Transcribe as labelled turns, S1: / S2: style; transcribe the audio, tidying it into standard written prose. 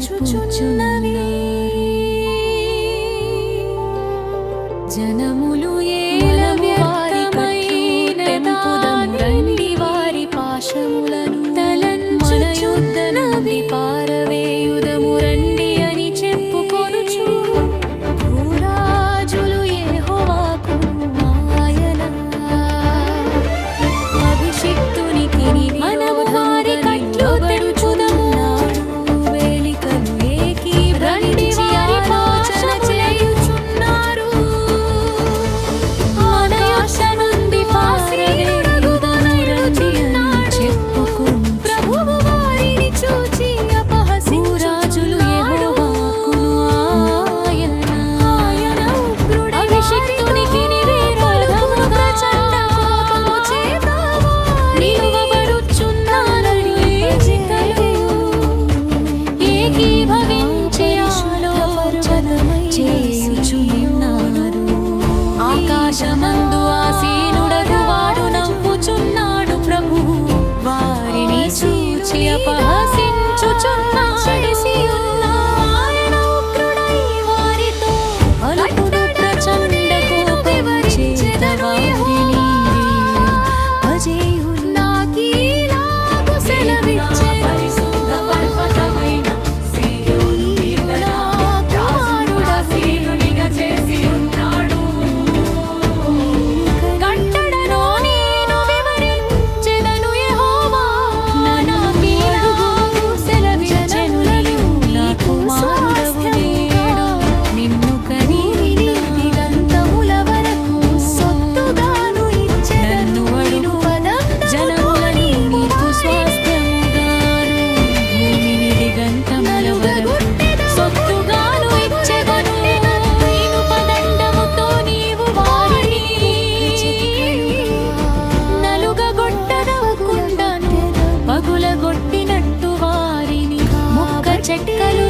S1: చేర్చుచున్నవి. జనములు ఏలము వారి రండి వారి పాశములను తలంచుచున్నవి. పారవేయుదము రండి అని చెప్పుకొనుచు భూరాజులు యెహోవాకు ఆయన అభిషిక్తునికి మనము వారి కట్లు తెరుచుదము. వేలికలు ఏకీభవించి ఆలోచన చేయుచున్నారు. ఆకాశ నుండి పారవేయుదము చెప్పుకొను ప్రభువు వారిని చూచి అపహసించురాజులు యెహోవాకు ఆయన ఉగ్రుడై అభిషిక్తునికి నివేదనము ప్రచండ కోపము చేత నిలువబడుచున్నారని ఏకీభవించి ఆలోచన చేయుచున్నారు. ఆకాశమందు ఆసీనుడగు వాడు నవ్వుచున్నాడు. ప్రభువు వారిని చూచి అపహసించుచున్నాడు. ఆయన ఉగ్రుడై వారితో పలుకుడు ప్రచండ కోపము చేత వారిని అజేయులు. నాకీలాగు సెలవిచ్చెను. కట్టడను నేను వివరించెదను. యెహోవా నాకీలాగు సెలవిచ్చెను. నా కుమారుడవు నేడు నిన్ను కని దిగంతముల వరకు సొత్తుగాను ఇచ్చెదను. నన్ను అడుగు జనములను నీకు స్వాస్థ్యముగాను భూమిని దిగంతముల వరకు సొత్తుగాను ఇచ్చెదను. ఇనుపదండముతో నీవు వారిని నలుగగొట్టనవకుండా పగులగొట్టినట్టు వారిని ముక్క చెక్కలు